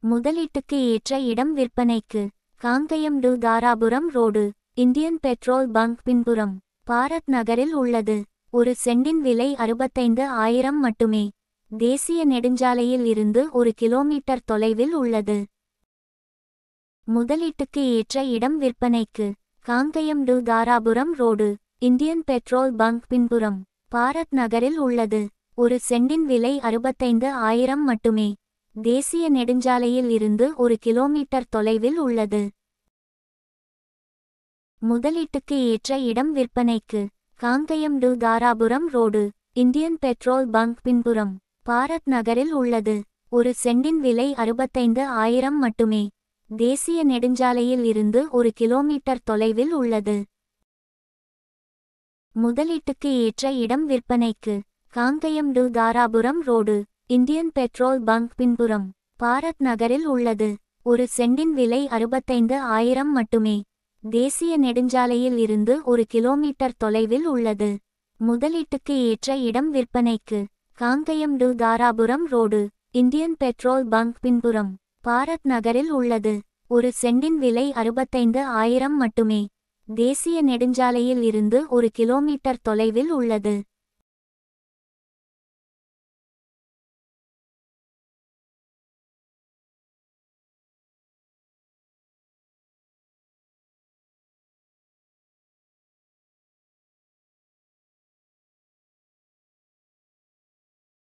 முதலீட்டுக்கு ஏற்ற இடம் விற்பனைக்கு. Kangayam to Dharapuram road, Indian petrol bunk பின்புறம், பாரத் நகரில் உள்ளது. ஒரு சென்டின் விலை 65,000 மட்டுமே. தேசிய நெடுஞ்சாலையில் இருந்து 1 கிலோமீட்டர் தொலைவில் உள்ளது. முதலீட்டுக்கு ஏற்ற இடம் விற்பனைக்கு. Kangayam to Dharapuram road, Indian petrol bunk பின்புறம், பாரத் நகரில் உள்ளது. ஒரு சென்டின் விலை 65,000 மட்டுமே. தேசிய நெடுஞ்சாலையில் இருந்து 1 கிலோமீட்டர் தொலைவில் உள்ளது. முதலீட்டுக்கு ஏற்ற இடம் விற்பனைக்கு. Kangayam to Dharapuram road, Indian petrol bunk பின்புறம், பாரத் நகரில் உள்ளது. ஒரு சென்டின் விலை 65,000 மட்டுமே. தேசிய நெடுஞ்சாலையில் இருந்து 1 கிலோமீட்டர் தொலைவில் உள்ளது. முதலீட்டுக்கு ஏற்ற இடம் விற்பனைக்கு. Kangayam to Dharapuram road, Indian petrol bunk பின்புறம், பாரத் நகரில் உள்ளது. ஒரு சென்டின் விலை 65,000 மட்டுமே. தேசிய நெடுஞ்சாலையில் இருந்து 1 கிலோமீட்டர் தொலைவில் உள்ளது. முதலீட்டுக்கு ஏற்ற இடம் விற்பனைக்கு. Kangayam to Dharapuram road, Indian petrol bunk பின்புறம், பாரத் நகரில் உள்ளது. ஒரு சென்டின் விலை 65,000 மட்டுமே. தேசிய நெடுஞ்சாலையில் இருந்து 1 கிலோமீட்டர் தொலைவில் உள்ளது.